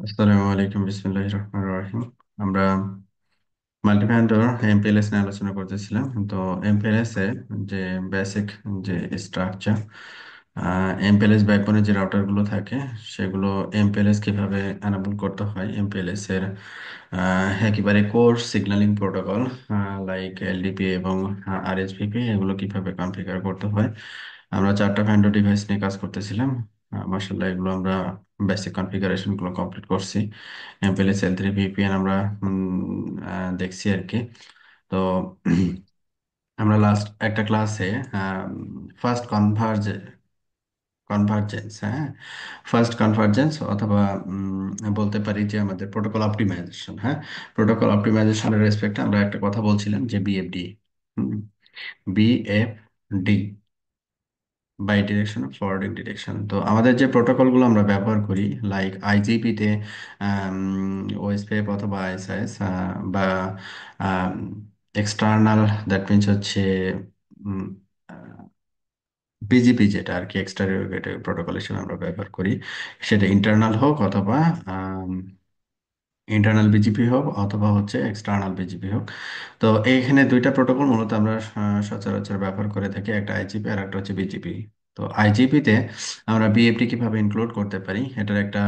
আসসালামু আলাইকুম, বিসমিল্লাহির রহমানির রহিম। আমরা মাল্টিভেন্ডর এমপিএলএস নিয়ে আলোচনা করতেছিলাম। তো এমপিএলএস এ যে বেসিক যে স্ট্রাকচার, এমপিএলএস ব্যাকবোনে যে রাউটার গুলো থাকে সেগুলো এমপিএলএস কিভাবে এনাবল করতে হয়, এমপিএলএস এর একেবারে core signalling protocol like LDP এবং আরএসভিপি এগুলো কিভাবে কনফিগার করতে হয়। আমরা 4টা ভেন্ডর ডিভাইস নিয়ে কাজ করতেছিলাম। মার্শাল্লাহ, এগুলো আমরা বেসিক কনফিগারেশন গুলো কমপ্লিট করছি। এমপিএলএস এল3 ভিপিএন আমরা দেখছি আর কি। তো আমরা লাস্ট একটা ক্লাসে ফার্স্ট কনভার্জেন্স, হ্যাঁ, ফার্স্ট কনভার্জেন্স অথবা বলতে পারি যে আমাদের প্রোটোকল অপটিমাইজেশন, হ্যাঁ, প্রোটোকল অপটিমাইজেশনের রেসপেক্টে আমরা একটা কথা বলছিলাম যে BFD, BFD, bi direction forwarding direction. তো আমাদের যে প্রোটোকলগুলো আমরা ব্যবহার করি লাইক আইজিপি তে ওএসপিএফ অথবা আইএসআইএস, বা এক্সটার্নাল, দ্যাট মিনস হচ্ছে বিজিপি, যেটা আর কি এক্সট্রা প্রোটোকল হিসেবে আমরা ব্যবহার করি, সেটা ইন্টারনাল হোক অথবা ইন্টারনাল বিজিপি হোক অথবা হচ্ছে এক্সটার্নাল বিজিপি হোক। তো এইখানে দুইটা প্রোটোকল মূলত আমরা সচরাচর ব্যবহার করে থাকি, একটা আইজিপি আর একটা হচ্ছে বিজিপি। তো আইজিপি তে আমরা বিএফডি কিভাবে ইনক্লুড করতে পারি এটার একটা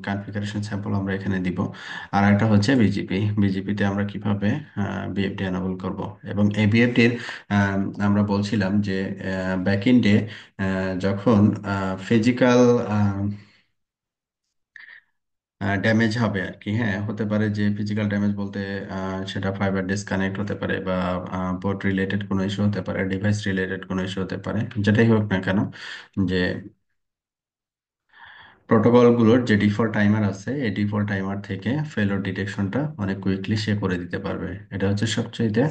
কনফিগারেশন স্যাম্পল আমরা এখানে দিব। আর একটা হচ্ছে বিজিপি, বিজিপি তে আমরা কিভাবে বিএফডি এনাবল করব। এবং এই বিএফডির আমরা বলছিলাম যে ব্যাকএন্ডে যখন ফিজিক্যাল ড্যামেজ হবে আর কি, হ্যাঁ, হতে পারে যে ফিজিক্যাল ড্যামেজ বলতে সেটা ফাইবার ডিসকানেক্ট হতে পারে, বা পোর্ট রিলেটেড কোনো ইস্যু হতে পারে, ডিভাইস রিলেটেড কোনো ইস্যু হতে পারে, যেটাই হোক না কেন, যে প্রোটোকলগুলোর যে ডিফল্ট টাইমার আছে এই ডিফল্ট টাইমার থেকে ফেলোর ডিটেকশনটা অনেক কুইকলি সে করে দিতে পারবে। এটা হচ্ছে সবচেয়ে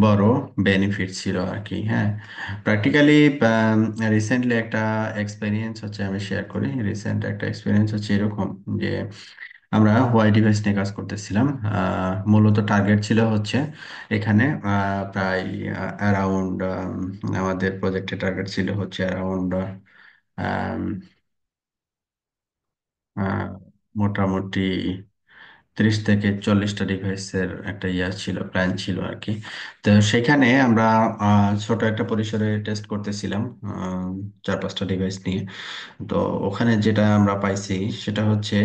বড় বেনিফিট ছিল আর কি, হ্যাঁ। প্র্যাকটিক্যালি রিসেন্টলি একটা এক্সপেরিয়েন্স হচ্ছে আমি শেয়ার করি। রিসেন্ট একটা এক্সপিরিয়েন্স হচ্ছে এরকম যে আমরা হোয়াই ডিভাইস নিয়ে কাজ করতেছিলাম। মূলত টার্গেট ছিল হচ্ছে এখানে প্রায় অ্যারাউন্ড, আমাদের প্রজেক্টের টার্গেট ছিল হচ্ছে অ্যারাউন্ড মোটামুটি 30 থেকে 40টা ডিভাইসের একটা ছিল, প্ল্যান ছিল আর কি। তো সেখানে আমরা ছোট একটা পরিসরে টেস্ট করতেছিলাম, 4-5টা ডিভাইস নিয়ে। তো ওখানে যেটা আমরা পাইছি সেটা হচ্ছে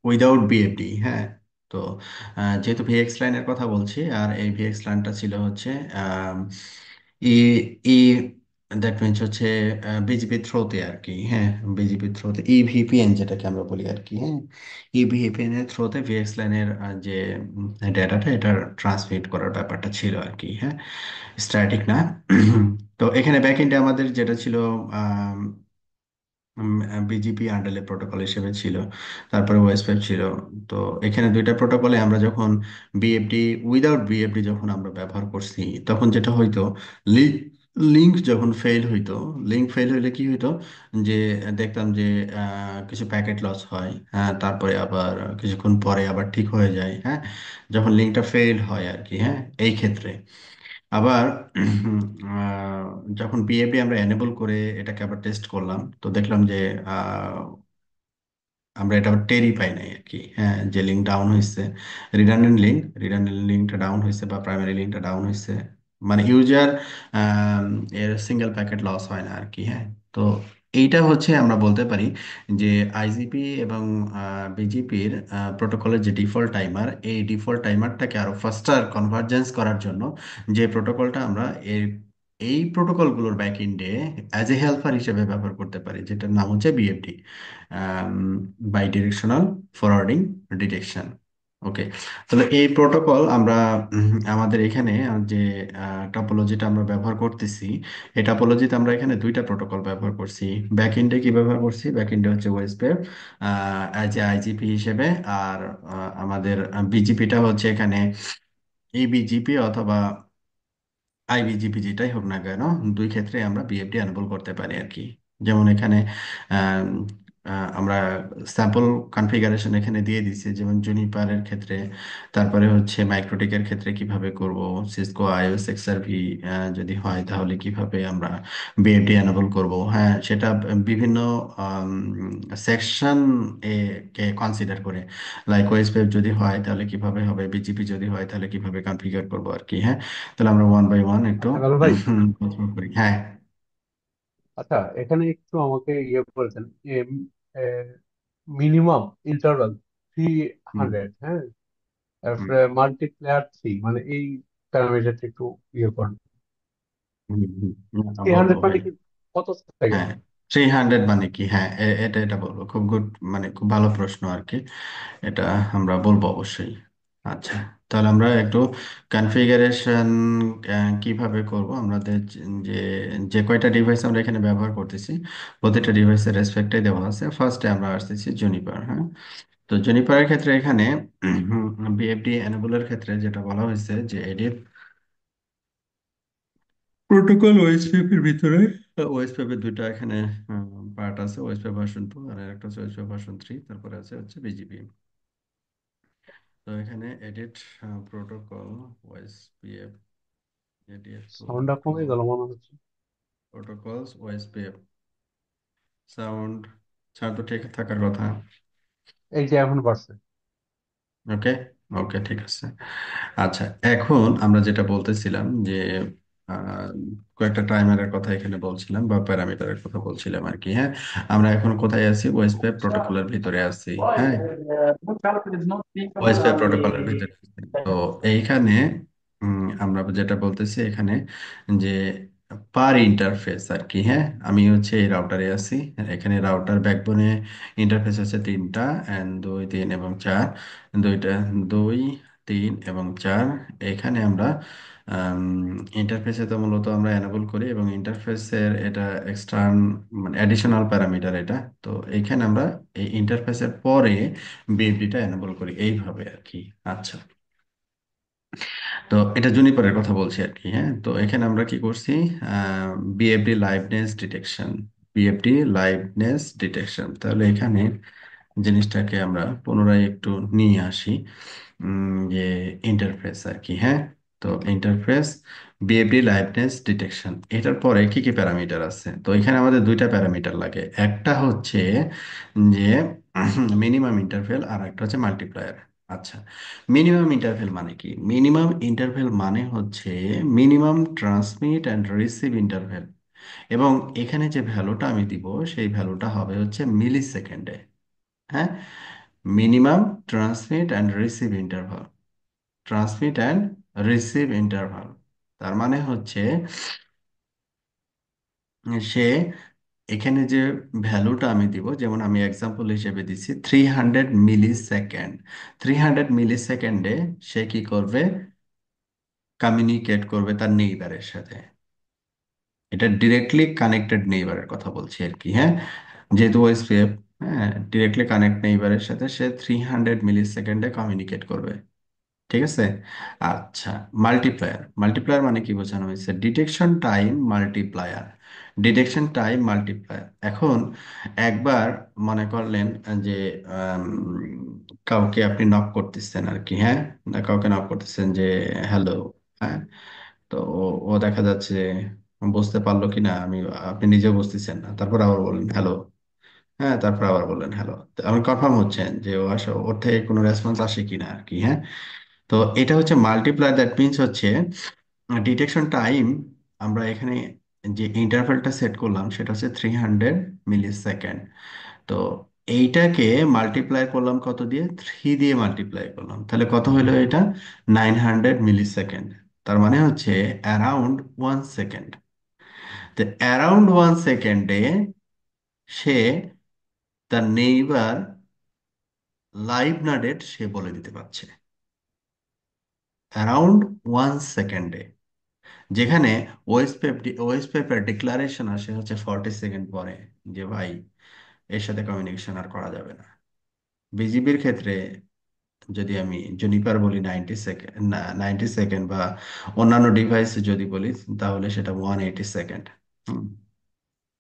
উইদাউট বিএফডি, হ্যাঁ। তো যেহেতু ভিএক্স লাইনের কথা বলছি, আর এই ভিএক্স লাইনটা ছিল হচ্ছে ই ই দ্যাট মিনস হচ্ছে বিজিপি থ্রোতে আর কি, হ্যাঁ, বিজিপি থ্রোতে ইভিপিএন যেটাকে আমরা বলি আর কি, হ্যাঁ, ইভিপিএন এর থ্রোতে ভিএক্স লাইনের যে ডেটাটা এটা ট্রান্সমিট করার ব্যাপারটা ছিল আর কি, হ্যাঁ, স্ট্যাটিক না। তো এখানে ব্যাকএন্ডে আমাদের যেটা ছিল বিজিপি আন্ডারলে প্রোটোকল হিসেবে ছিল, তারপরে ওএসপিএফ ছিল। তো এখানে দুইটা প্রোটোকলে আমরা যখন বিএফডি, উইদাউট বিএফডি যখন আমরা ব্যবহার করছি, তখন যেটা হইতো, লিঙ্ক যখন ফেল হইতো, লিঙ্ক ফেল হইলে কি হইতো, যে দেখতাম যে কিছু প্যাকেট লস হয়, হ্যাঁ, তারপরে আবার কিছুক্ষণ পরে আবার ঠিক হয়ে যায়, হ্যাঁ, যখন লিঙ্কটা ফেল হয় আর কি, হ্যাঁ, এই ক্ষেত্রে। আবার আহ, যখন বিএফডি আমরা এনেবল করে এটাকে আবার টেস্ট করলাম, তো দেখলাম যে আহ, আমরা এটা আবার টেরই পাই নাই আর কি, হ্যাঁ, যে লিঙ্ক ডাউন হয়েছে, রিডান্ডেন্ট লিঙ্কটা ডাউন হয়েছে বা প্রাইমারি লিঙ্কটা ডাউন হয়েছে, মানে ইউজার এর সিঙ্গেল প্যাকেট লস হয় না আর কি, হ্যাঁ। তো এইটা হচ্ছে আমরা বলতে পারি যে আইজিপি এবং বিজিপির প্রোটোকলের যে ডিফল্ট টাইমার, এই ডিফল্ট টাইমারটাকে আরো ফাস্টার কনভার্জেন্স করার জন্য যে প্রোটোকলটা আমরা এই প্রোটোকলগুলোর ব্যাক এন্ডে অ্যাজ এ হেল্পার হিসেবে ব্যবহার করতে পারি, যেটার নাম হচ্ছে BFD, by directional forwarding detection. Okay, তাহলে এই প্রোটোকল আমরা আমাদের এখানে যে টপোলজিটা আমরা ব্যবহার করতেছি, এই টপোলজিতে আমরা এখানে দুইটা প্রোটোকল ব্যবহার করছি। ব্যাক এন্ডে কি ব্যবহার করছি, ব্যাক এন্ডে হচ্ছে ওয়েসপের অ্যাজ এ আইজিপি হিসেবে, আর আমাদের বিজিপিটা হচ্ছে এখানে ইবিজিপি অথবা আইবিজিপি, যেটাই হোক না কেন, দুই ক্ষেত্রে আমরা বিএফডি এনাবল করতে পারি আর কি। যেমন এখানে আমরা স্যাম্পল কনফিগারেশন এখানে দিয়ে দিছি, যেমন জুনিপারের ক্ষেত্রে, তারপরে হচ্ছে মাইক্রোটিকের ক্ষেত্রে কিভাবে করব, সিসকো আইওএস এক্সআরভি যদি হয় তাহলে কিভাবে আমরা বিএফডি এনাবল করব। হ্যাঁ, সেটা বিভিন্ন সেকশন এ কে কনসিডার করে, লাইক ওয়েসপেপ যদি হয় তাহলে কিভাবে হবে, বিজিপি যদি হয় তাহলে কিভাবে কনফিগার করব আর কি। হ্যাঁ, তাহলে আমরা ওয়ান বাই ওয়ান একটু আচ্ছা কালু ভাই, প্রথম করি। হ্যাঁ। আচ্ছা এখানে একটু আমাকে ইয়ে করেছেন, মিনিমাম ইন্টারভাল 300, হ্যাঁ, হুম, তারপরে মাল্টিপ্লেয়ার 3, মানে এই প্যারামিটারটা একটু ইয়ে করেন। থ্রি বলবো হান্ড্রেড ভাই। মানে কি, কত সেকেন্ড? হ্যাঁ, 300 মানে কি? হ্যাঁ, এটা বলবো, খুব গুড, মানে খুব ভালো প্রশ্ন আর কি। এটা আমরা বলবো অবশ্যই। আচ্ছা, তাহলে আমরা একটু কনফিগারেশন কিভাবে করব আমাদের, যে যে কয়টা ডিভাইস আমরা এখানে ব্যবহার করতেছি প্রতিটা ডিভাইসের রেসপেক্টে দেওয়া আছে। ফার্স্টে আমরা আসতেছি জুনিপার। হ্যাঁ, তো জুনিপারের ক্ষেত্রে এখানে বিএফডি এনেবলের ক্ষেত্রে যেটা বলা হয়েছে যে এডিট প্রোটোকল ওএসপিএফ এর ভিতরে, ওএসপিএফ এর দুইটা এখানে পার্ট আছে, ওএসপিএফ ভার্সন 2 আর একটা হচ্ছে ওএসপিএফ ভার্সন 3, তারপরে আছে হচ্ছে বিজিপি। তো এখানে এডিট প্রোটোকল ওএসপিএফ, এডিট সাউন্ডটা কমে প্রোটোকল গেল মনে হচ্ছে। প্রোটোকলস ওএসপিএফ সাউন্ড সাউন্ড তো ঠিক থাকার কথা। এই যে এখন বাড়ছে। ওকে, ওকে, ঠিক আছে। আচ্ছা, এখন আমরা যেটা বলতেছিলাম যে আহ, কয়েকটা টাইমারের কথা এখানে বলছিলাম বা প্যারামিটারের কথা বলছিলাম আর কি। হ্যাঁ, আমরা এখন কোথায় আছি? ওয়েসপেপ প্রোটোকলের ভিতরে আছি। হ্যাঁ, ওয়েসপেপ প্রোটোকলের ভিতরে আছি। তো এইখানে আমরা যেটা বলতেছি এখানে যে পার ইন্টারফেস আর কি। হ্যাঁ, আমি হচ্ছে এই রাউটারে আছি, এখানে রাউটার ব্যাকবোনে ইন্টারফেস আছে তিনটা, এন্ড 2 3 এবং 4, দুইটা, 2 3 এবং 4। এখানে আমরা ইন্টারফেসে তো মূলত আমরা এনাবল করি, এবং ইন্টারফেসের এটা এক্সটার্ন মানে অ্যাডিশনাল প্যারামিটার এটা। তো এখানে আমরা এই ইন্টারফেসের পরে বিএফডিটা এনাবল করি এইভাবে আর কি। আচ্ছা, তো এটা জুনিপারের কথা বলছি আর কি। হ্যাঁ, তো এখানে আমরা কি করছি? BFD liveness detection, BFD liveness detection. তাহলে এখানে জিনিসটাকে আমরা পুনরায় একটু নিয়ে আসি, যে ইন্টারফেস আর কি। হ্যাঁ, তো ইন্টারফেস বিহেভিয়ার লাইভনেস ডিটেকশন, এটার পরে কি কি প্যারামিটার আছে? তো এখানে আমাদের দুইটা প্যারামিটার লাগে, একটা হচ্ছে যে মিনিমাম ইন্টারভেল আর একটা হচ্ছে মাল্টিপ্লায়ার। আচ্ছা, মিনিমাম ইন্টারভেল মানে কি? মিনিমাম ইন্টারভেল মানে হচ্ছে minimum transmit and receive interval, এবং এখানে যে ভ্যালুটা আমি দিব সেই ভ্যালুটা হবে হচ্ছে মিলি সেকেন্ডে। হ্যাঁ, minimum transmit and receive interval, transmit and receive interval, তার মানে হচ্ছে সে এখানে যে ভ্যালুটা আমি দিব, যেমন আমি এক্সাম্পল হিসেবে দিচ্ছি 300 মিলি সেকেন্ড, 300 মিলি সেকেন্ডে সে কি করবে? কমিউনিকেট করবে তার নেইবারের সাথে। এটা ডিরেক্টলি কানেক্টেড নেইবারের কথা বলছি আর কি। হ্যাঁ, যেহেতু ওএসপিএফ, হ্যাঁ, ডিরেক্টলি কানেক্ট নেইবারের সাথে সে 300 মিলি সেকেন্ডে কমিউনিকেট করবে। ঠিক আছে। আচ্ছা, মাল্টিপ্লায়ার, মাল্টিপ্লায়ার মানে কি বোঝানো হয়েছে? Detection time multiplier, detection time multiplier. এখন একবার মনে করলেন যে আম, কাউকে আপনি নক করতেছেন আর কি। হ্যাঁ, না, কাউকে নক করতেছেন যে হ্যালো। হ্যাঁ, তো ও দেখা যাচ্ছে বুঝতে পারলো কিনা আমি, আপনি নিজেও বুঝতেছেন না, তারপর আবার বললেন হ্যালো। হ্যাঁ, তারপর আবার বললেন হ্যালো, আমি কনফার্ম হচ্ছেন যে ও আসে, ওর থেকে কোনো রেসপন্স আসে কিনা আর কি। হ্যাঁ, তো এটা হচ্ছে মাল্টিপ্লায়ার, দ্যাট মিনস হচ্ছে ডিটেকশন টাইম। আমরা এখানে যে ইন্টারভ্যালটা সেট করলাম সেটা হচ্ছে 300 মিলি সেকেন্ড। তো এইটাকে মাল্টিপ্লাই করলাম কত দিয়ে? 3 দিয়ে মাল্টিপ্লাই করলাম, তাহলে কত হলো এটা? 900 মিলি সেকেন্ড। তার মানে হচ্ছে অ্যারাউন্ড 1 সেকেন্ড। তো অ্যারাউন্ড 1 সেকেন্ডে সে তার নেইবার লাইভ না ডেট সে বলে দিতে পারছে, অ্যারাউন্ড 1 সেকেন্ডে। যেখানে ওএসপেপের ডিক্লারেশন আসে হচ্ছে 40 সেকেন্ড পরে, যে ভাই এর সাথে কমিউনিকেশন আর করা যাবে না। বিজিবির ক্ষেত্রে যদি আমি জুনিপার বলি 90 সেকেন্ড, 90 সেকেন্ড, বা অন্যান্য ডিভাইস যদি বলি তাহলে সেটা 180 সেকেন্ড।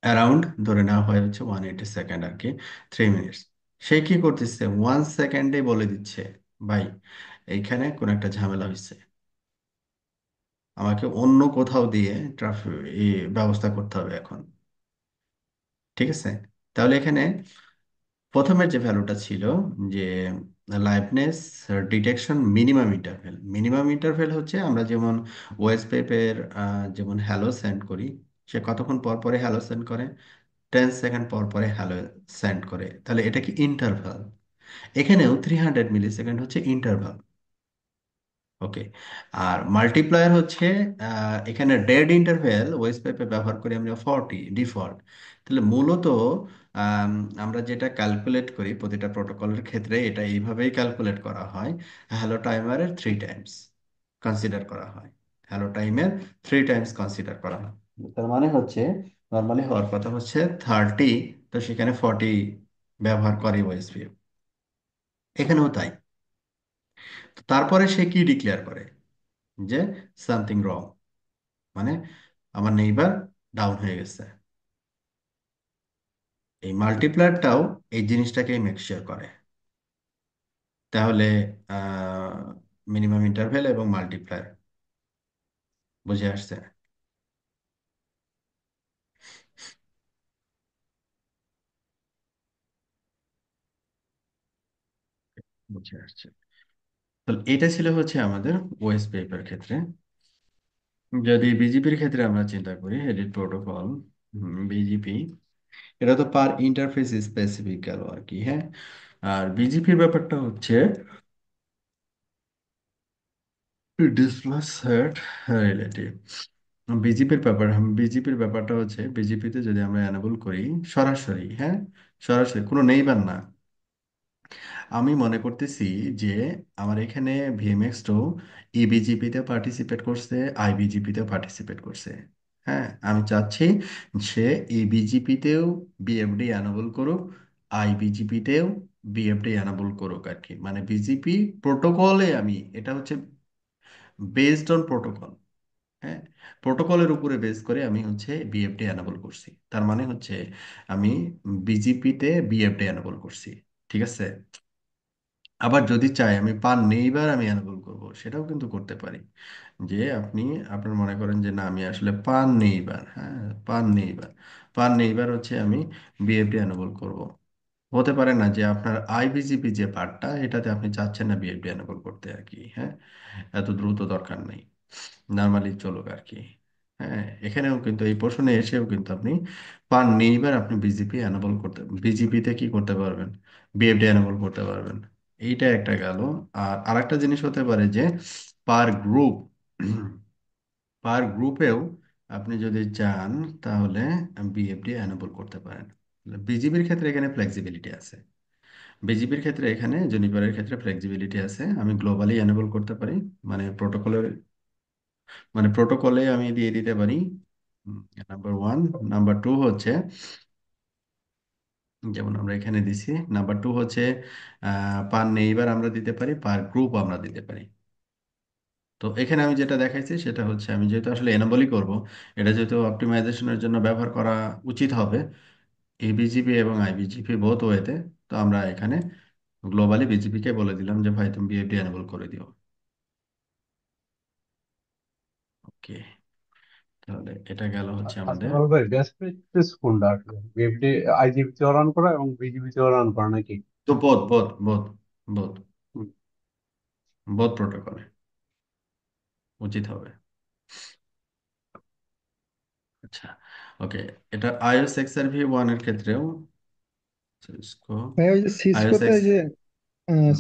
অ্যারাউন্ড ধরে নেওয়া হয় হচ্ছে 180 সেকেন্ড আর কি, 3 মিনিটস। সে কি করতেছে, 1 সেকেন্ডে বলে দিচ্ছে ভাই এইখানে কোন একটা ঝামেলা হয়েছে, আমাকে অন্য কোথাও দিয়ে ট্রাফিক ব্যবস্থা করতে হবে এখন। ঠিক আছে, তাহলে এখানে প্রথমের যে ভ্যালুটা ছিল যে liveness detection minimum interval, minimum interval হচ্ছে আমরা যেমন ওয়েস পেপের যেমন হ্যালো সেন্ড করি, সে কতক্ষণ পর পরে হ্যালো সেন্ড করে, 10 সেকেন্ড পর পরে হ্যালো সেন্ড করে, তাহলে এটা কি ইন্টারভাল। এখানেও 300 মিলি সেকেন্ড হচ্ছে ইন্টারভাল। ওকে, আর মাল্টিপ্লায়ার হচ্ছে এখানে ডেড ইন্টারভেল ওয়েস পেপে ব্যবহার করি আমরা 40 ডিফল্ট। তাহলে মূলত আম, আমরা যেটা ক্যালকুলেট করি প্রতিটা প্রোটোকলের ক্ষেত্রে এটা এইভাবেই ক্যালকুলেট করা হয়, হ্যালো টাইমারের 3 টাইমস কনসিডার করা হয়, হ্যালো টাইমের 3 টাইমস কনসিডার করা হয়। তার মানে হচ্ছে নর্মালি হওয়ার কথা হচ্ছে 30, তো সেখানে 40 ব্যবহার করে ওয়েস পেপ, এখানেও তাই। তো তারপরে সে কি ডিক্লেয়ার করে যে সামথিং রং, মানে আমার নেইবার ডাউন হয়ে গেছে। এই মাল্টিপ্লায়ারটাও এই জিনিসটাকে মেকশিওর করে। তাহলে মিনিমাম ইন্টারভেল এবং মাল্টিপ্লায়ার বুঝে আসছে? বুঝে আসছে। তাহলে এটা ছিল হচ্ছে আমাদের ওয়েস পেপার ক্ষেত্রে। যদি বিজিপির ক্ষেত্রে আমরা চিন্তা করি, এডিট প্রোটোকল, বিজিপি, এটা তো পার ইন্টারফেস স্পেসিফিক গেল আর কি, হ্যাঁ। আর বিজিপির ব্যাপারটা হচ্ছে ডিসপ্লে সেট রিলেটিভ। বিজেপির ব্যাপারটা হচ্ছে বিজেপিতে যদি আমরা এনাবল করি সরাসরি, হ্যাঁ, সরাসরি কোনো নেইবার না, আমি মনে করতেছি যে আমার এখানে ভিএমএক্স টো ইবিজিপিতে পার্টিসিপেট করছে, আইবিজিপিতে পার্টিসিপেট করছে। হ্যাঁ, আমি চাচ্ছি সে ইবিজিপিতেও বিএফডি এনাবল করুক, আইবিজিপিতেও বিএফডি এনাবল করুক আর কি, মানে বিজিপি প্রোটোকলে আমি, এটা হচ্ছে বেসড অন প্রোটোকল। হ্যাঁ, প্রোটোকলের উপরে বেস করে আমি হচ্ছে বিএফডি এনাবল করছি, তার মানে হচ্ছে আমি বিজিপিতে বিএফডি এনাবল করছি। ঠিক আছে, আবার যদি চাই আমি পান নেইবার আমি এনাবল করব, সেটাও কিন্তু করতে পারি। যে আপনি আপনার মনে করেন যে না আমি আসলে পান নেইবার, হ্যাঁ, পান নেইবার, পান নেইবার হচ্ছে আমি বিএফডি এনাবল করব। হতে পারে না যে আপনার আইবিজিপি যে পার্টটা এটাতে আপনি চাচ্ছেন না বিএফডি এনাবল করতে আর কি, হ্যাঁ, এত দ্রুত দরকার নেই, নর্মালি চলুক আর কি। হ্যাঁ, এখানেও কিন্তু এই প্রশ্নে এসেও কিন্তু আপনি পান নেইবার আপনি বিজেপি এনাবল করতে, বিজেপিতে কি করতে পারবেন, বিএফডি এনাবল করতে পারবেন। এইটা একটা গেল। আর আরেকটা জিনিস হতে পারে যে পার গ্রুপ, পার গ্রুপেও আপনি যদি চান তাহলে বিএফডি এনাবল করতে পারেন। বিজিবির ক্ষেত্রে এখানে ফ্লেক্সিবিলিটি আছে, বিজিবির ক্ষেত্রে এখানে জুনিপারের ক্ষেত্রে ফ্লেক্সিবিলিটি আছে, আমি গ্লোবালি এনেবল করতে পারি, মানে প্রোটোকলের, মানে প্রোটোকলে আমি দিয়ে দিতে পারি নাম্বার 1। নাম্বার 2 হচ্ছে যেমন আমরা এখানে দিছি, নাম্বার 2 হচ্ছে পার নেইবার আমরা দিতে পারি, পার গ্রুপ আমরা দিতে পারি। তো এখানে আমি যেটা দেখাইছি সেটা হচ্ছে আমি যেহেতু আসলে এনাবলই করব, এটা যেহেতু অপটিমাইজেশনের জন্য ব্যবহার করা উচিত হবে এবিজিপি এবং আইবিজিপি বোথ ওয়েতে, তো আমরা এখানে গ্লোবালি বিজিপিকে বলে দিলাম যে ভাই তুমি বিএফডি এনাবল করে দিও। ওকে, তাহলে এটা গেল হচ্ছে আচ্ছা আমাদের। ভালো ভাই, বেস্ট প্র্যাকটিস কোনটা আসলে, বিএফডি আইজিবিতে রান করা এবং বিজিবিতে রান করা নাকি? তো বোথ বোথ বোথ বোথ হুম। বোথ প্রোটোকলে উচিত হবে। আচ্ছা, ওকে, এটা আইওএস এক্সআরভি 1 এর ক্ষেত্রেও সিসকো ভাই ওই যে আইওএস সিসকোতে এক্স। ওই যে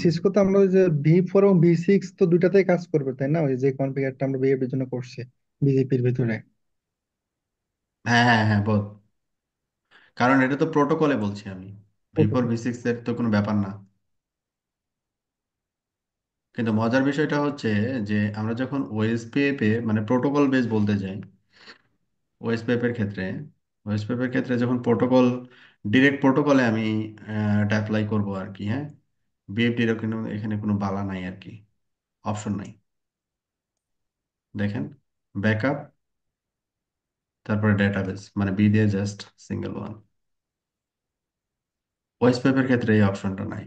সিসকোতে আমরা ওই যে V4 এবং V6 তো দুইটাতেই কাজ করবে তাই না, ওই যে কনফিগারটা আমরা বিহেভিয়ার জন্য করছি বিজেপির ভিতরে। হ্যাঁ হ্যাঁ হ্যাঁ, বোথ, কারণ এটা তো প্রোটোকলে বলছি আমি, V4 V6 এর তো কোনো ব্যাপার না। কিন্তু মজার বিষয়টা হচ্ছে যে আমরা যখন ওএসপিএফ এ মানে প্রোটোকল বেস বলতে যাই, ওএসপিএফ এর ক্ষেত্রে, ওএসপিএফ এর ক্ষেত্রে যখন প্রোটোকল, ডিরেক্ট প্রোটোকলে আমি এটা অ্যাপ্লাই করবো আর কি, হ্যাঁ, বিএফডিরও কিন্তু এখানে কোনো বালা নাই আর কি, অপশন নাই। দেখেন, ব্যাকআপ, তারপরে ডেটাবেস মানে বি দিয়ে জাস্ট সিঙ্গেল ওয়ান। ওয়েস পেপের ক্ষেত্রে এই অপশনটা নাই।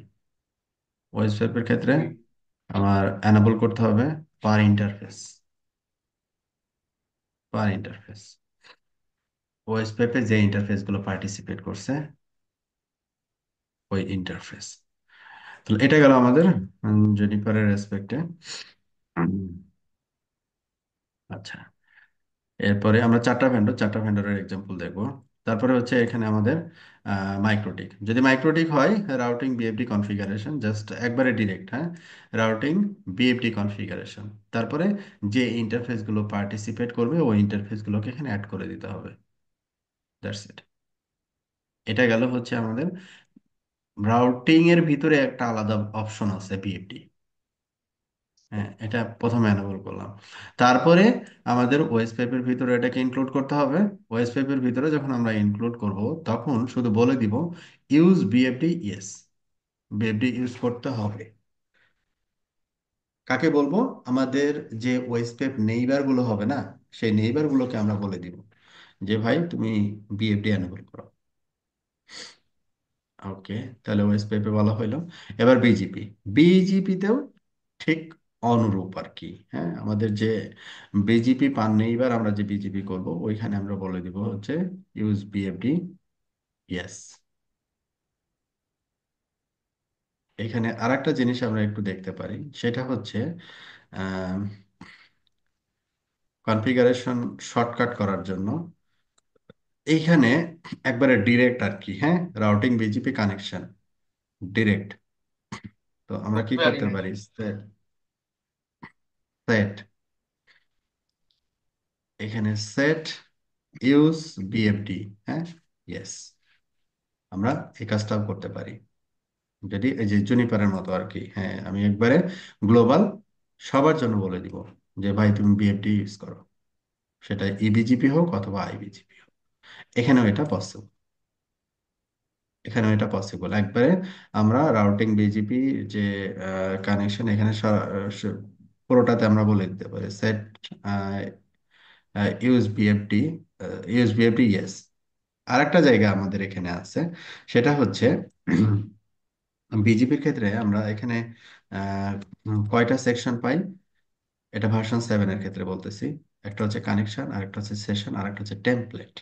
ওয়েস পেপের ক্ষেত্রে আমার এনাবল করতে হবে পার ইন্টারফেস। পার ইন্টারফেস ওয়েস পেপে যে ইন্টারফেস গুলো পার্টিসিপেট করছে ওই ইন্টারফেস। তাহলে এটা গেল আমাদের জেনিফারের রেসপেক্টে। আচ্ছা, এরপরে আমরা চারটা ভেন্ডরের এক্সাম্পল দেখবো। তারপরে হচ্ছে এখানে আমাদের মাইক্রোটিক, যদি মাইক্রোটিক হয় রাউটিং বিএফডি কনফিগারেশন, জাস্ট একবারে ডিরেক্ট, হ্যাঁ, রাউটিং বিএফডি কনফিগারেশন। তারপরে যে ইন্টারফেস গুলো পার্টিসিপেট করবে ওই ইন্টারফেস গুলোকে এখানে অ্যাড করে দিতে হবে। That's it. এটা গেল হচ্ছে আমাদের রাউটিং এর ভিতরে একটা আলাদা অপশন আছে বিএফডি। হ্যাঁ, এটা প্রথমে এনাবল করলাম। তারপরে আমাদের ওএস পেপের ভিতরে এটাকে ইনক্লুড করতে হবে। ওএস পেপের ভিতরে যখন আমরা ইনক্লুড করব তখন শুধু বলে দিব use BFD, yes, BFD use করতে হবে। কাকে বলবো? আমাদের যে ওএস পেপ নেইবার গুলো হবে না, সেই নেইবার গুলোকে আমরা বলে দিব যে ভাই তুমি বিএফডি এনাবল করো। ওকে, তাহলে ওএস পেপে বলা হইলো। এবার বিজিপি, বিজিপিতেও ঠিক অনুরূপ আর কি। হ্যাঁ, আমাদের যে বিজিপি পান নেই, এবার আমরা যে বিজিপি করব ওইখানে আমরা বলে দিব হচ্ছে ইউজ বিএফডি, ইয়েস। এখানে আরেকটা জিনিস আমরা একটু দেখতে পারি, সেটা হচ্ছে কনফিগারেশন শর্টকাট করার জন্য এইখানে একবারে ডিরেক্ট আর কি, হ্যাঁ, রাউটিং বিজিপি কানেকশন ডিরেক্ট। তো আমরা কি করতে পারি? সেট, সেট, এখানে সেট ইউজ বিএফডি, হ্যাঁ, ইয়েস। আমরা এই কাজটাও করতে পারি, যদি এই যে জুনিপারের মতো আর কি। হ্যাঁ, আমি একবারে গ্লোবাল সবার জন্য বলে দিব যে ভাই তুমি বিএফডি ইউজ করো, সেটা ইবিজিপি হোক অথবা আইবিজিপি হোক। এখানেও এটা পসিবল, এখানেও এটা পসিবল একবারে। আমরা রাউটিং বিজিপি যে কানেকশন এখানে পুরোটাতে আমরা বলে দিতে পারি set use BFD, use BFD, yes. আরেকটা জায়গা আমাদের এখানে আছে, সেটা হচ্ছে বিজিপির ক্ষেত্রে আমরা এখানে আহ, কয়টা সেকশন পাই, এটা ভার্সন 7 এর ক্ষেত্রে বলতেছি। একটা হচ্ছে কানেকশন, আরেকটা হচ্ছে সেশন, আরেকটা হচ্ছে টেমপ্লেট।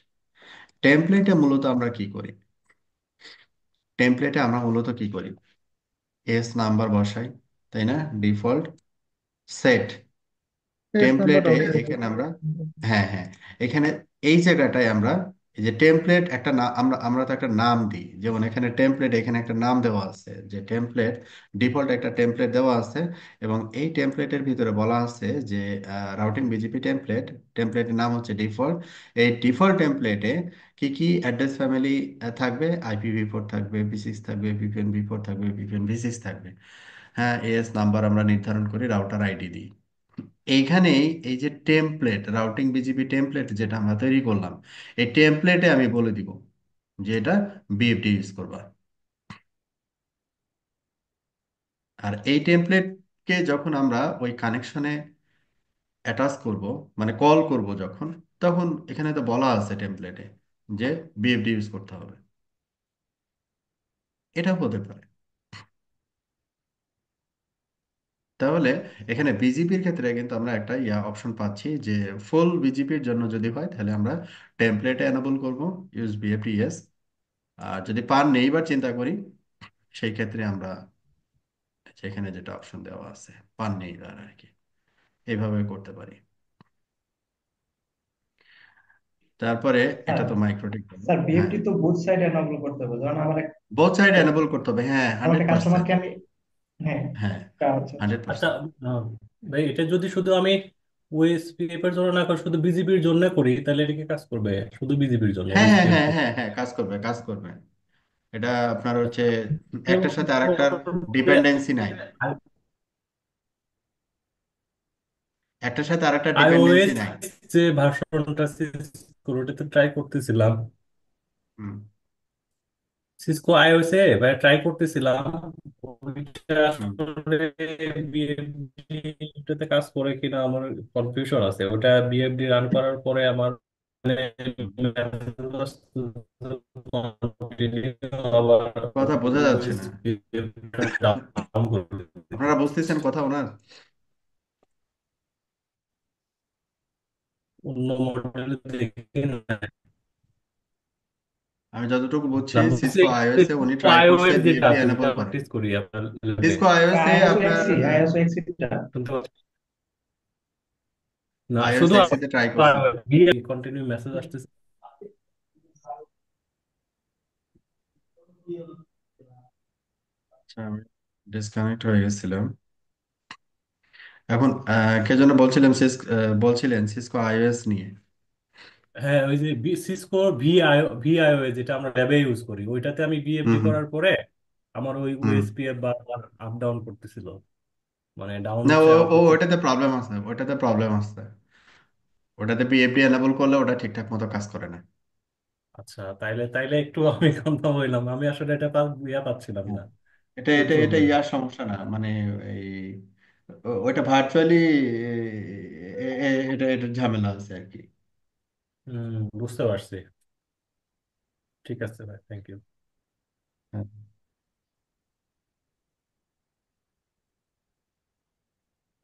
টেমপ্লেটে মূলত আমরা কি করি? টেমপ্লেটে আমরা মূলত কি করি? এস নাম্বার বসাই, তাই না? ডিফল্ট সেট পেজ নাম্বার টেমপ্লেটে রাউটার। এখানে আমরা, হ্যাঁ হ্যাঁ, এখানে এই জায়গাটায় আমরা এই যে টেমপ্লেট একটা আমরা আমরা তো একটা নাম দিই, যেমন এখানে টেমপ্লেট, এখানে একটা নাম দেওয়া আছে যে টেমপ্লেট, ডিফল্ট একটা টেমপ্লেট দেওয়া আছে। এবং এই টেমপ্লেটের ভিতরে বলা আছে যে রাউটিং বিজিপি টেমপ্লেট, টেমপ্লেটের নাম হচ্ছে ডিফল্ট। এই ডিফল্ট টেমপ্লেটে কি কি অ্যাড্রেস ফ্যামিলি থাকবে? IPv4 থাকবে, V6 থাকবে, VPN v4 থাকবে, VPN v6 থাকবে। হ্যাঁ, এস নাম্বার আমরা নির্ধারণ করি, রাউটার আইডি দিই। এইখানেই এই যে টেমপ্লেট, রাউটিং বিজিপি টেমপ্লেট যেটা আমরা তৈরি করলাম, এই টেমপ্লেটে আমি বলে দিব যে এটা বিএফডি ইউজ করবা। আর এই টেমপ্লেটকে যখন আমরা ওই কানেকশনে অ্যাটাচ করব, মানে কল করব যখন, তখন এখানে তো বলা আছে টেমপ্লেটে যে বিএফডি ইউজ করতে হবে। এটা হতে পারে। তাহলে এখানে বিজিপির ক্ষেত্রে কিন্তু আমরা একটা অপশন পাচ্ছি যে ফুল বিজিপির জন্য যদি হয় তাহলে আমরা টেমপ্লেটে এনাবল করব ইউজ বিএফডি, ইয়েস। আর যদি পার নেই বা চিন্তা করি, সেই ক্ষেত্রে আমরা সেখানে যেটা অপশন দেওয়া আছে পার নেই আর কি, এইভাবে করতে পারি। তারপরে স্যার এটা তো মাইক্রোটিক। স্যার হ্যাঁ, বিএফটি তো বুথ সাইড এনাবল করতে হবে, ধরুন আমার বোথ সাইড এনেবল করতে হবে, হ্যাঁ, আমার হান্ড্রেড একটা পার্সেন্ট কাস্টমারকে আমি, হ্যাঁ, হ্যাঁ, আচ্ছা আচ্ছা। হান্ড্রেড আচ্ছা। পার্সেন্ট আহ, ভাই এটা যদি শুধু আমি ওএসপি এর জন্য না করে শুধু বিজিবির জন্য করি তাহলে এটা কি কাজ করবে? শুধু বিজিবির জন্য হ্যাঁ হ্যাঁ ওএসপি এর হ্যাঁ জন্য? হ্যাঁ হ্যাঁ, কাজ করবে, কাজ করবে। এটা আপনার হচ্ছে একটার সাথে আরেকটার যেমন ডিপেন্ডেন্সি নাই, একটার সাথে আরেকটার ডিপেন্ডেন্সি আইওএস নাই। যে ভার্সনটা সিসকো ওটাতে ট্রাই করতেছিলাম, হুম সিসকো আইওএস এ ভাই ট্রাই করতেছিলাম, ওইটা হুম। আসলে বিএফডি তে কাজ করে কিনা আমার কনফিউশন আছে। ওটা বিএফডি রান করার পরে আমার কথা বোঝা যাচ্ছে না। ডাউন করে দিতে। আপনারা বুঝতেছেন কথা ওনার? অন্য মডেলে দেখি না। আমি যতটুকু বুঝছি না, বুঝছি সিসকো আইওএস এ উনি ট্রাই করছে iOS যেটা বিএফডি আছে যেটা এনাবল আমরা করার। টেস্ট করি আপনার ল্যাবে। সিসকো আইওএস এ আইএসও আপনার এক্সি আইএসও এক্সিটা শুনতে পাচ্ছি না, আইওএস শুধু এক্সি তে ট্রাই করছেন? কন্টিনিউ মেসেজ আসতেছে। আচ্ছা, আমি ডিসকানেক্ট হয়ে গেছিলাম। এখন কে যেন বলছিলেন বলছিলেন সিসকো আইওএস নিয়ে। হ্যাঁ, ওই যে সিসকোর ভিআইও যেটা আমরা ল্যাবে ইউজ করি, ওইটাতে আমি হুম বিএফডি হুম করার পরে আমার ওই হুম। ওএসপিএফ বারবার আপ ডাউন করতেছিল, মানে ডাউন না, হচ্ছে ও আপ ও হচ্ছে। ওটাতে প্রবলেম আছে, ওটাতে প্রবলেম আছে। ওটাতে বিএফডি এনাবল করলে ওটা ঠিকঠাক মতো কাজ করে না। আচ্ছা, তাইলে তাইলে একটু আমি কনফার্ম হইলাম, আমি আসলে এটা পাচ্ছিলাম হ্যাঁ। না। এটা কি এটা এটা করবো? ইয়ার সমস্যা না, মানে এই ওইটা ভার্চুয়ালি এটা এটা ঝামেলা আছে আর কি। বুঝতে পারছি। ঠিক আছে ভাই, থ্যাংক ইউ। হ্যাঁ।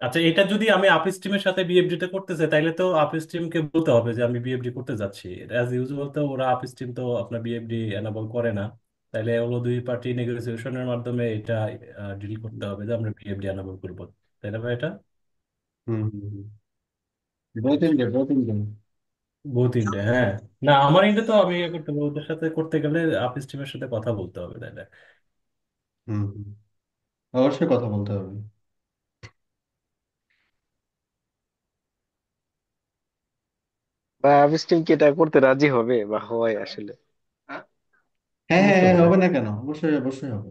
আচ্ছা, এটা যদি আমি আপ স্ট্রিমের সাথে বিএফডি তে করতে চাই, তাইলে তো আপ স্ট্রিমকে বলতে হবে যে আমি বিএফডি করতে যাচ্ছি। অ্যাজ ইউজুয়াল তো ওরা আপ স্ট্রিম তো আপনার বিএফডি এনাবল করে না। তাইলে হলো দুই পার্টি নেগোসিয়েশনের মাধ্যমে এটা ডিল করতে হবে যে আমরা বিএফডি এনাবল করবো, তাই না ভাই? এটা হুম হুম হুম। বহুত ইন্ডিয়া, বহুত ইন্ডিয়া। বহুত ইন্ডিয়া, হ্যাঁ। না, আমার ইন্ডিয়া তো আমি করতে হবে, ওদের সাথে করতে গেলে আপ স্ট্রিমের সাথে কথা বলতে হবে, তাইলে। হুম হুম। অবশ্যই কথা বলতে হবে। বা আবিষ্টিন কি এটা করতে রাজি হবে বা হয় আসলে? হ্যাঁ হ্যাঁ অবশ্যই হ্যাঁ, হবে। হবে না কেন, অবশ্যই অবশ্যই হবে।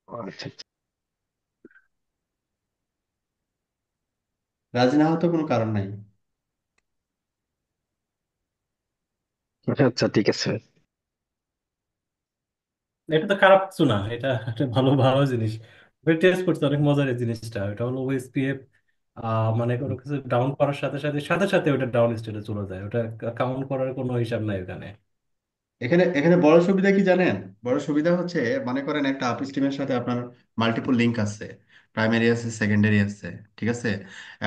ও আচ্ছা আচ্ছা। রাজি না হওয়ার তো কোনো কারণ নাই। আচ্ছা, ঠিক আছে। এটা তো খারাপ কিছু না, এটা একটা ভালো ভালো জিনিস। টেস্ট করতে অনেক মজার এই জিনিসটা। এটা হলো ওএসপিএফ, মানে কোনো কিছু ডাউন করার সাথে সাথে সাথে সাথে ওটা ডাউন স্টেটে চলে যায়, ওটা কাউন্ট করার কোনো হিসাব নাই ওখানে। এখানে এখানে বড় সুবিধা কি জানেন? বড় সুবিধা হচ্ছে, মনে করেন একটা আপ স্ট্রিমের সাথে আপনার মাল্টিপল লিংক আছে, প্রাইমারি আছে, সেকেন্ডারি আছে, ঠিক আছে?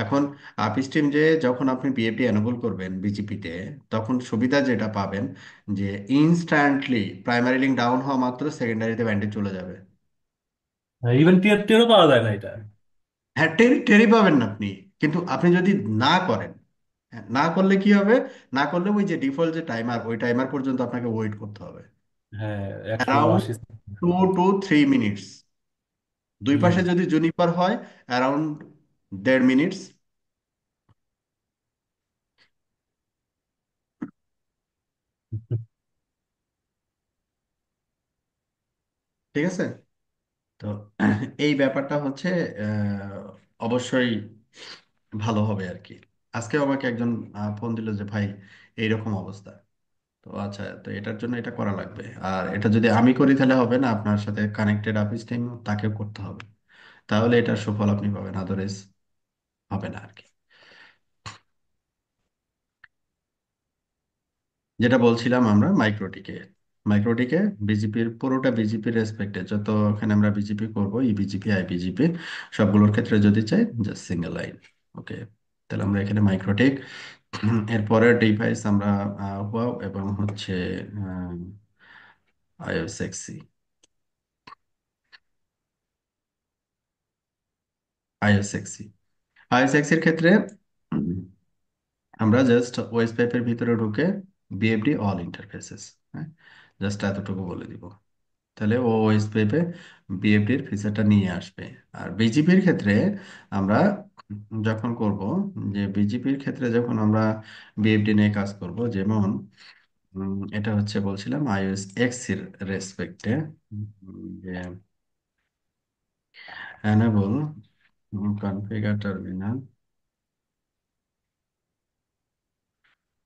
এখন আপ স্ট্রিম যে যখন আপনি বিএফডি এনেবল করবেন বিজিপিতে, তখন সুবিধা যেটা পাবেন যে ইনস্ট্যান্টলি প্রাইমারি লিংক ডাউন হওয়া মাত্র সেকেন্ডারিতে ব্যান্ডেজ চলে যাবে। ইভেন টিয়ার টেরও পাওয়া যায় না এটা। হ্যাঁ, টেরি টেরি পাবেন না আপনি। কিন্তু আপনি যদি না করেন, হ্যাঁ, না করলে কি হবে? না করলে ওই যে ডিফল্ট যে টাইমার, ওই টাইমার পর্যন্ত আপনাকে ওয়েট করতে হবে হ্যাঁ, একশো অ্যারাউন্ড আশি 2 to 3 মিনিটস। দুই হুম। পাশে যদি জুনিপার হয়, অ্যারাউন্ড 1.5 মিনিটস। ঠিক আছে? তো এই ব্যাপারটা হচ্ছে অবশ্যই ভালো হবে আর কি। আজকে আমাকে একজন ফোন দিল যে ভাই এইরকম অবস্থা। তো আচ্ছা, তো এটার জন্য এটা করা লাগবে, আর এটা যদি আমি করি তাহলে হবে না, আপনার সাথে কানেক্টেড অফিস টিম তাকেও করতে হবে, তাহলে এটার সুফল আপনি পাবেন, আদারওয়াইজ হবে না আর কি। যেটা বলছিলাম আমরা মাইক্রোটিকে, মাইক্রোটিকে বিজেপির পুরোটা বিজেপির রেসপেক্টে যত এখানে আমরা বিজেপি করব, ই বিজেপি আই বিজেপি সবগুলোর ক্ষেত্রে যদি চাই, জাস্ট সিঙ্গেল লাইন। ওকে, তাহলে আমরা এখানে মাইক্রোটিক, এরপরে ডিভাইস আমরা হুয়াও এবং হচ্ছে আইওএসএক্সি। আইওএসএক্সি আইওএসএক্সির ক্ষেত্রে উম, আমরা জাস্ট ওয়েস পাইপের ভিতরে ঢুকে বিএফডি অল ইন্টারফেসেস, হ্যাঁ, জাস্ট এতটুকু বলে দিব, তাহলে ও ওএস পেপে বিএফডির ফিচারটা নিয়ে আসবে। আর বিজিপির ক্ষেত্রে আমরা যখন করব, যে বিজিপির ক্ষেত্রে যখন আমরা বিএফডি নিয়ে কাজ করব, যেমন এটা হচ্ছে বলছিলাম আইওএস এক্স এর রেসপেক্টে, যে enable configure terminal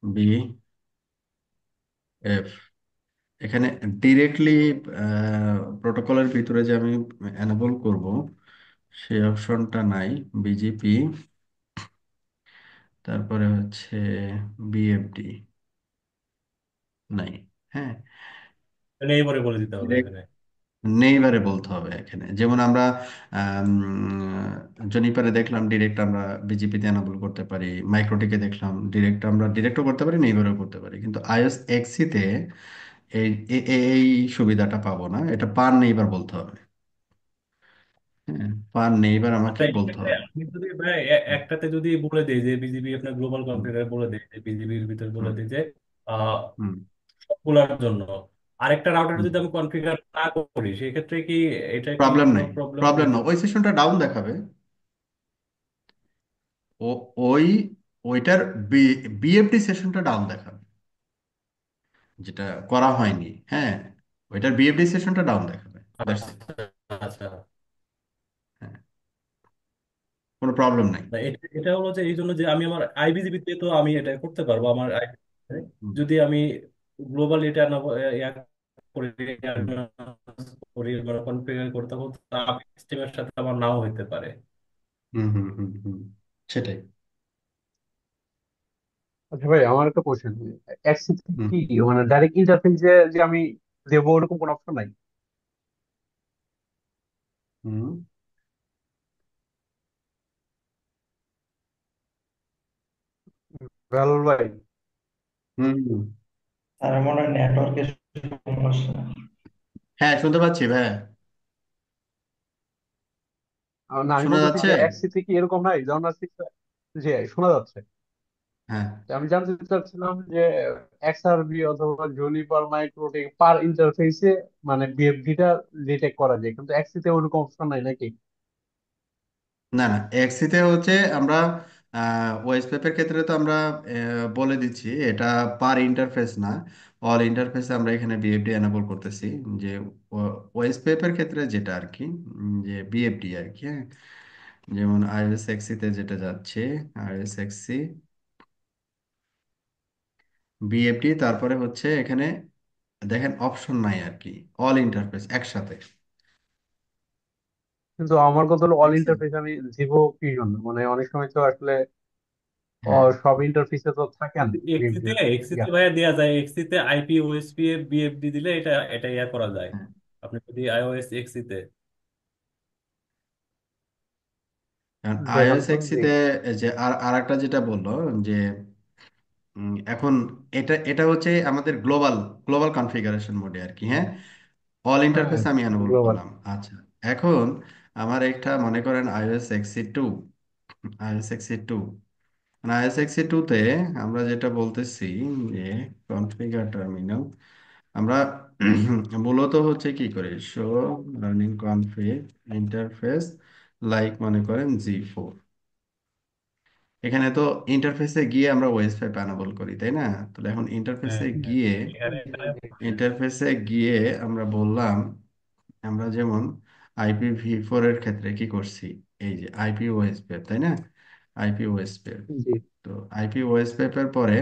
বিএফ, এখানে ডিরেক্টলি প্রোটোকলের ভিতরে যে আমি এনেবল করব সেই অপশনটা নাই। বিজিপি, তারপরে হচ্ছে বিএফডি নাই। হ্যাঁ, মানে এইবারে বলে দিতে হবে এখানে। নেইবারে বলতে হবে এখানে। যেমন আমরা জনিপারে দেখলাম ডিরেক্ট আমরা বিজেপিতে এনাবল করতে পারি, মাইক্রোটিকে দেখলাম ডিরেক্ট আমরা ডিরেক্টও করতে পারি, নেইবারও করতে পারি, কিন্তু আইএস এক্সিতে এই সুবিধাটা পাবো না, এটা পার নেইবার বলতে হবে। হ্যাঁ, পার নেইবার আমাকে আচ্ছা বলতে এক্ষেত্রে হবে। আমি যদি ভাই একটাতে যদি বলে দিই যে বিজিবি আপনার গ্লোবাল হুম কনফিগারে বলে দিই যে বিজিবির ভিতরে বলে হুম দিই যে আহ হুম সবগুলোর জন্য আরেকটা রাউটার হুম যদি আমি কনফিগার না করি সেক্ষেত্রে কি এটা কি প্রবলেম কোনো নাই, প্রবলেম প্রবলেম না, হইতো? ওই সেশনটা ডাউন দেখাবে। ও ওই ওইটার বিএফডি সেশনটা ডাউন দেখাবে, যেটা করা হয়নি। হ্যাঁ, ওইটার বিএফডি সেশনটা ডাউন দেখাবে, দ্যাটস ইট। আচ্ছা আচ্ছা। হ্যাঁ, কোনো প্রবলেম নাই। না এটা এটা হলো যে এই জন্য যে আমি আমার আইবিজিবি তে তো আমি এটা করতে পারবো আমার হুম যদি আমি গ্লোবাল এটা না ইয়া করি হুম করি মানে কনফিগার করি তখন সিস্টেমের সাথে আমার নাও হইতে পারে। হুম হুম হুম হুম, সেটাই। আচ্ছা ভাই, আমার একটা কোশ্চেন। অ্যাক্সিস হুম কি মানে ডাইরেক্ট ইন্টারফেস যে যে আমি দেবো ওরকম কোনো অপশন নাই? হুম ভেল ভাই, হুম হুম। তার মনে হয় নেটওয়ার্কের সমস্যা। হ্যাঁ, শুনতে পাচ্ছি ভাই। না আমি শোনা বলতেছি যাচ্ছে? যে অ্যাক্সিসে কি এরকম নাই যেমন আছে? যে শোনা যাচ্ছে। হ্যাঁ, তো আমি জানতে চাচ্ছিলাম যে এক্সআরবি অথবা জুনিপার মাইক্রোটেক পার ইন্টারফেসে মানে বিএফডি টা ডিটেক্ট করা যায়, কিন্তু এক্সিতে ওরকম অপশন নাই নাকি? না না, এক্সিতে হচ্ছে আমরা ওয়েস পেপের ক্ষেত্রে তো আমরা বলে দিচ্ছি এটা পার ইন্টারফেস না, অল ইন্টারফেসে আমরা এখানে বিএফডি এনাবল করতেছি। যে ওয়েস পেপের ক্ষেত্রে যেটা আর কি, যে বিএফডি আর কি। হ্যাঁ, যেমন আইওএস এক্সিতে যেটা যাচ্ছে, আইওএস এক্সি বিএফডি, তারপরে হচ্ছে এখানে দেখেন অপশন নাই আর কি, অল ইন্টারফেস একসাথে। কিন্তু আমার কথা হলো ঠিক অল আছে। ইন্টারফেস আমি দিব কি জন্য? মানে অনেক সময় তো আসলে হ্যাঁ সব ইন্টারফেসে তো থাকে না এক্সিতে ইয়া। এক্সিতে ভাইয়া দেওয়া যায় এক্সিতে আইপি ওএসপি এ বিএফডি দিলে এটা এটা ইয়া করা যায় হ্যাঁ, আপনি যদি আইওএস এক্সিতে। কারণ দেখান আইওএস তো এক্সিতে দেখি। যে আর আরেকটা যেটা বললো, যে এখন এটা এটা হচ্ছে আমাদের গ্লোবাল গ্লোবাল কনফিগারেশন মোডে আর কি। হ্যাঁ, অল হ্যাঁ, ইন্টারফেস আমি এনাবল গ্লোবাল। করলাম। আচ্ছা, এখন আমার একটা মনে করেন IOS XE two, IOS XE two, IOS XE two তে আমরা যেটা বলতেছি যে কনফিগার টার্মিনাল, আমরা মূলত হচ্ছে কি করে show running config interface like মনে করেন জি4। এখানে তো ইন্টারফেসে গিয়ে আমরা ওয়েস পাইপ এনাবল করি, তাই না? তাহলে এখন হ্যাঁ ইন্টারফেসে হ্যাঁ গিয়ে, এখানে ইন্টারফেসে গিয়ে আমরা বললাম, আমরা যেমন আইপি ভি4 এর ক্ষেত্রে কি করছি, এই যে আইপি ওএস পেপ, তাই না? আইপি ওএস পেপ, জি। তো আইপি ওএস পেপের পরে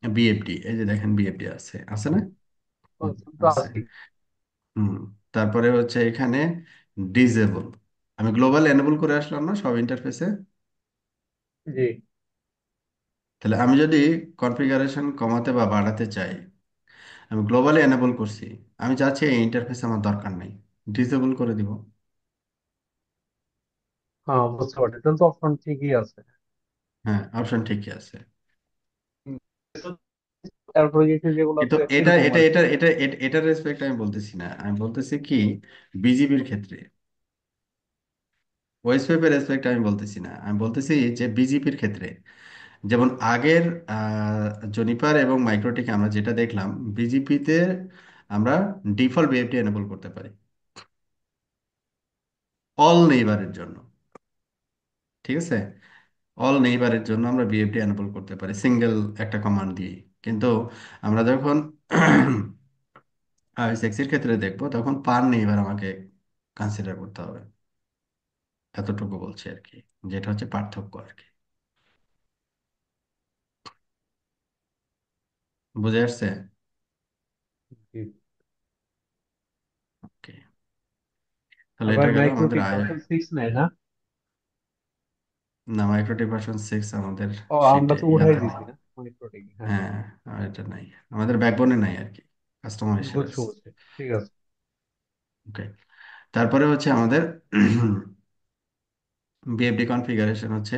বিএফডি, এই যে দেখেন বিএফডি আছে, আছে না? হুম, তো আছে। আছে। হুম, তারপরে হচ্ছে এখানে ডিজেবল, আমি গ্লোবাল এনেবল করে আসলাম না সব ইন্টারফেসে। জি। তাহলে আমি যদি কনফিগারেশন কমাতে বা বাড়াতে চাই, আমি গ্লোবালি এনেবল করছি, আমি চাচ্ছি এই ইন্টারফেস আমার দরকার নেই, ডিসেবল করে দিব। হ্যাঁ, বুঝতে পারছি, তাহলে তো অপশন ঠিকই আছে। হ্যাঁ, অপশন ঠিকই আছে। হুম। তারপরে গেছে যেগুলো কিন্তু আছে এটা সেরকম এটা আর কি। এটা এটা এটার রেসপেক্ট আমি বলতেছি না, আমি বলতেছি কি বিজিবির ক্ষেত্রে, ওয়েস্ট পেপের রেসপেক্ট আমি বলতেছি না, আমি বলতেছি যে বিজেপির ক্ষেত্রে, যেমন আগের জনিপার এবং মাইক্রোটিকে আমরা যেটা দেখলাম, বিজেপিতে আমরা ডিফল্ট বিএফটি এনেবল করতে পারি অল নেইবারের জন্য। ঠিক আছে, অল নেইবারের জন্য আমরা বিএফটি এনেবল করতে পারি সিঙ্গেল একটা কমান্ড দিয়ে। কিন্তু আমরা যখন সেক্সির ক্ষেত্রে দেখবো তখন পার নেইবার আমাকে কনসিডার করতে হবে। এতটুকু বলছি আর কি, যেটা হচ্ছে পার্থক্য আর কি। বুঝে আসছে? জি। ওকে, তাহলে আবার এটা গেল আমাদের মাইক্রোটিক ভার্সন 6 নেয় না? না, মাইক্রোটিক ভার্সন 6 আমাদের ও আমরা শিটে তো উঠাই ইয়াতে দিছি নেই। না মাইক্রোটেক, হ্যাঁ। হ্যাঁ, আর এটা নাই, আমাদের ব্যাকবোনে নাই আর কি, কাস্টমাইজের বুঝছি আছে। বুঝছি, ঠিক আছে। ওকে, তারপরে হচ্ছে আমাদের বিএফডি কনফিগারেশন হচ্ছে,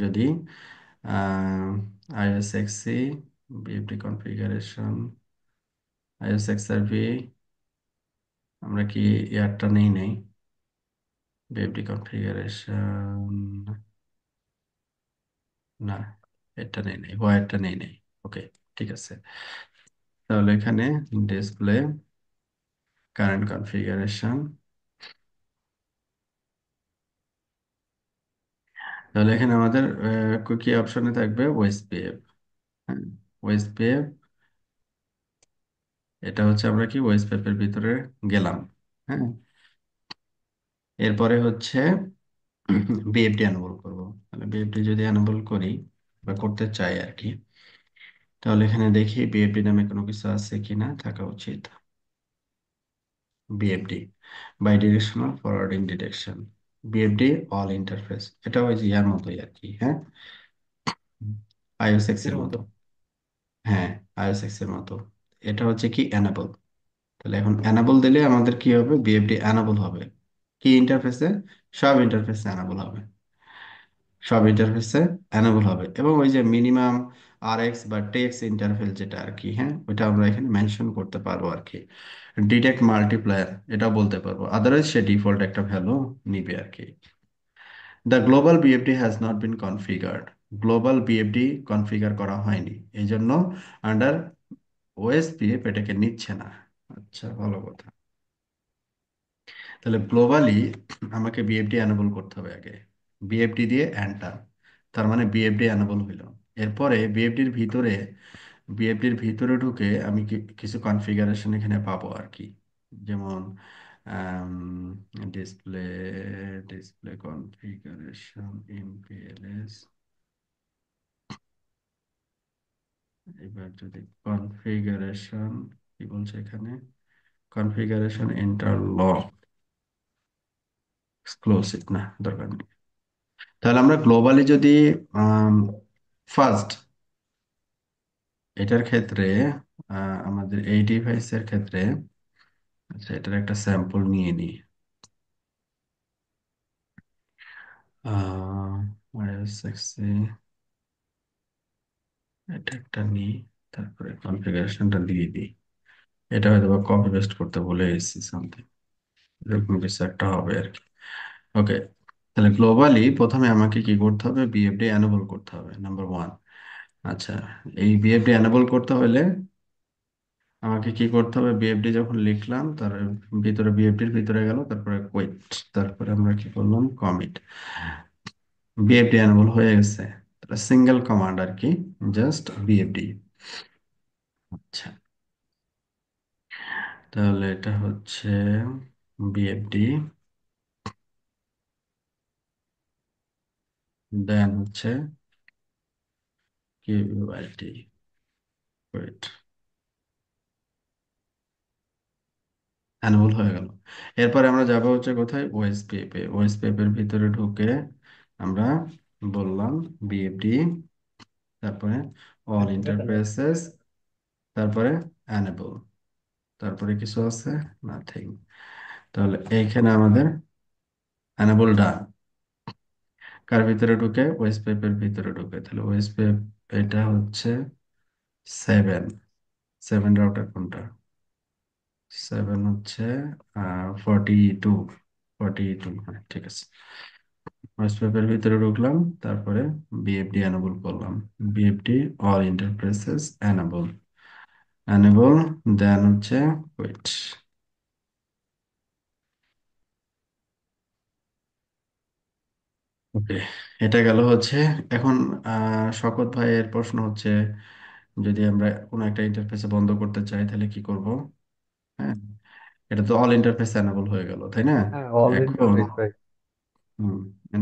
যদি আইএসএক্সি বিএফডি কনফিগারেশন, আইএসএক্সআরভি, আমরা কি ইয়ারটা নেই নেই বিএফডি কনফিগারেশন, না এটা নেই নেই, হোয়াইটটা নেই নেই। ওকে, ঠিক আছে। তাহলে এখানে ডিসপ্লে কারেন্ট কনফিগারেশন, তাহলে এখানে আমাদের কি অপশনে থাকবে, ওএসপিএফ। হ্যাঁ, ওএসপিএফ, এটা হচ্ছে আমরা কি ওএসপিএফ এর ভিতরে গেলাম। হ্যাঁ, এরপরে হচ্ছে বিএফডি এনাবল করব। তাহলে বিএফডি যদি এনাবল করি বা করতে চাই আর কি, তাহলে এখানে দেখি বিএফডি নামে কোনো কিছু আছে কিনা, থাকা উচিত। BFD, by directional forwarding detection, BFD all interface, এটা ওই যে ইয়ার মতোই আর কি। হ্যাঁ, আইওএস এর এর মতো। মতো। হ্যাঁ, আইওএস এর মতো। এটা হচ্ছে কি এনাবল। তাহলে এখন এনাবল দিলে আমাদের কি হবে, বিএফডি এনাবল হবে কি ইন্টারফেসে, সব ইন্টারফেসে এনাবল হবে, সব ইন্টারফেসে এনাবল হবে। এবং ওই যে মিনিমাম আরএক্স বা টেক্স ইন্টারফেস যেটা আর কি, হ্যাঁ, ওইটা আমরা এখানে মেনশন করতে পারবো আর কি। ডিটেক্ট মাল্টিপ্লায়ার এটা বলতে পারবো, আদারওয়াইজ সে ডিফল্ট একটা ভ্যালু নিবে আর কি। The global BFD has not been configured, global BFD configure করা হয়নি, এই জন্য আন্ডার ওএসপিএফ এটাকে নিচ্ছে না। আচ্ছা, ভালো কথা। তাহলে গ্লোবালি আমাকে বিএফডি এনেবল করতে হবে আগে, বিএফডি দিয়ে এন্টার, তার মানে বিএফডি এনেবল হইল। এরপরে বিএফডির ভিতরে ঢুকে আমি কিছু কনফিগারেশন এখানে পাবো আর কি। যেমন ডিসপ্লে ডিসপ্লে কনফিগারেশন এমপিএলএস, এবার যদি কনফিগারেশন, কি বলছে এখানে, কনফিগারেশন ইন্টারলক এক্সক্লুসিভ, না দরকার নেই। তাহলে আমরা গ্লোবালি যদি ফার্স্ট এটার ক্ষেত্রে আমাদের এই ডিভাইসের ক্ষেত্রে, আচ্ছা এটার একটা স্যাম্পল নিয়ে নিই। আইএসএক্সি এটা একটা নিই, তারপরে কনফিগারেশনটা দিয়ে দিই। এটা হয়তো বা কপি পেস্ট করতে ভুলে গেছি সামথিং, এরকম কিছু একটা হবে আর কি। ওকে, তাহলে গ্লোবালি প্রথমে আমাকে কি করতে হবে, বিএফডি এনেবল করতে হবে, নাম্বার ওয়ান। আচ্ছা, এই বিএফডি এনেবল করতে হলে আমাকে কি করতে হবে, বিএফডি যখন লিখলাম তার ভিতরে, বিএফডির ভিতরে গেল, তারপরে কোয়েট, তারপরে আমরা কি করলাম, কমিট, বিএফডি এনেবল হয়ে গেছে। সিঙ্গেল কমান্ড আর কি, জাস্ট বিএফডি। আচ্ছা, তাহলে এটা হচ্ছে বিএফডি, দেন হচ্ছে কিউআইটি, ওয়েট, এনেবল হয়ে গেল। এরপরে আমরা যাব হচ্ছে কোথায়, ওএসপিএফ এ, ওএসপিএফ এর ভিতরে ঢুকে আমরা বললাম বিএফডি, তারপরে অল ইন্টারফেসেস, তারপরে এনেবল, তারপরে কিছু আছে, নাথিং। তাহলে এইখানে আমাদের এনেবল ডান। কার ভিতরে ঢুকে, ওএসপিএফ এর ভিতরে ঢুকে। তাহলে ওএসপিএফ এটা হচ্ছে 7, 7 রাউটার কোনটা, 7 হচ্ছে 42, 42, হ্যাঁ ঠিক আছে। ওএসপিএফ এর ভিতরে ঢুকলাম, তারপরে বিএফডি এনেবল করলাম, BFD all interfaces enable, enable, দেন হচ্ছে ওয়েট। ওকে, এটা গেল হচ্ছে। এখন শকত ভাইয়ের প্রশ্ন হচ্ছে, যদি আমরা কোনো একটা ইন্টারফেসে বন্ধ করতে চাই তাহলে কি করব। হ্যাঁ, এটা তো অল ইন্টারফেস এনেবল হয়ে গেল, তাই না? হ্যাঁ, অল এখন ইন্টারফেস ভাই।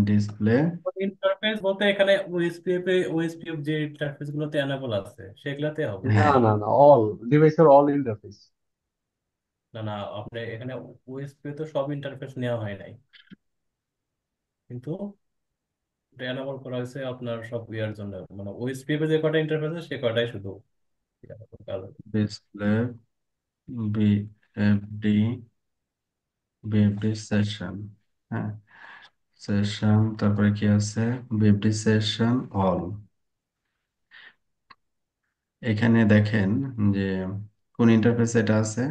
ডিসপ্লে, ইন্টারফেস বলতে এখানে ওএসপিএফ যে ইন্টারফেস গুলোতে এনাবল আছে সেগুলাতে হবে। না হ্যাঁ, না না, অল ডিভাইসের অল ইন্টারফেস। না না, আপনি এখানে ওএসপিএফ তো সব ইন্টারফেস নেওয়া হয় নাই কিন্তু। এটা এনাবল করা হয়েছে আপনার সব ইয়ার জন্য, মানে ওএসপিএফ এ যে কয়টা ইন্টারফেস আছে সে কয়টাই শুধু কাজ হবে। ডিসপ্লে, বিএফডি, বিএফডি সেশন, হ্যাঁ সেশন, তারপরে কি আছে, বিএফডি সেশন অল। এখানে দেখেন যে কোন ইন্টারফেস এটা আছে,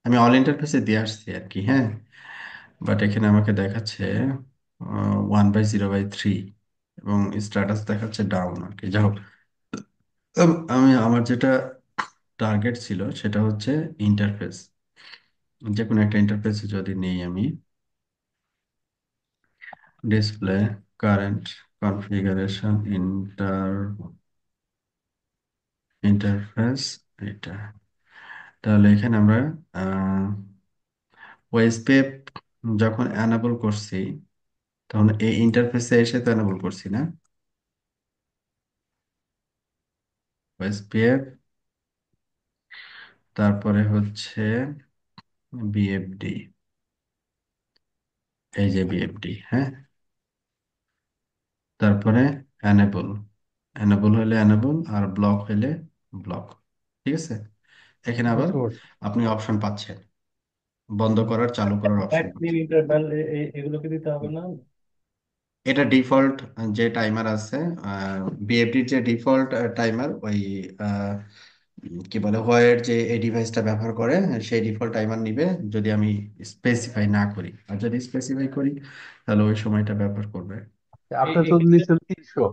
আমি অল ইন্টারফেসে দিয়ে আসছি আর কি, হ্যাঁ। বাট এখানে আমাকে দেখাচ্ছে 1/0/3 এবং স্ট্যাটাস দেখাচ্ছে ডাউন আর কি। যাই হোক, আমি আমার যেটা টার্গেট ছিল সেটা হচ্ছে ইন্টারফেস, যে কোনো একটা ইন্টারফেসে যদি নেই আমি, ডিসপ্লে, কারেন্ট কনফিগারেশন, ইন্টারফেস, এটা। তাহলে এখানে আমরা ওয়েসপেপ যখন অ্যানাবল করছি তখন এই ইন্টারফেসে এসে তো অ্যানাবল করছি না, ওয়েসপিএফ, তারপরে হচ্ছে বিএফডি, এই যে বিএফডি, হ্যাঁ, তারপরে অ্যানেবল, অ্যানেবল হলে অ্যানেবল, আর ব্লক হলে ব্লক। ঠিক আছে, এখানে আবার বুঝতে পারছি। আপনি অপশন পাচ্ছেন, বন্ধ করার চালু করার অপশন ব্যাক ক্লিন পাচ্ছেন। ইন্টারভ্যাল এগুলোকে দিতে হবে না? এটা ডিফল্ট যে টাইমার আছে, বিএফডির যে ডিফল্ট টাইমার, ওই আহ, কি বলে হোয়াইট যে এই ডিভাইসটা ব্যবহার করে সেই ডিফল্ট টাইমার নিবে, যদি আমি স্পেসিফাই না করি। আর যদি স্পেসিফাই করি তাহলে ওই সময়টা ব্যবহার করবে। আপনি তো এখানে নিচ্ছেন 300,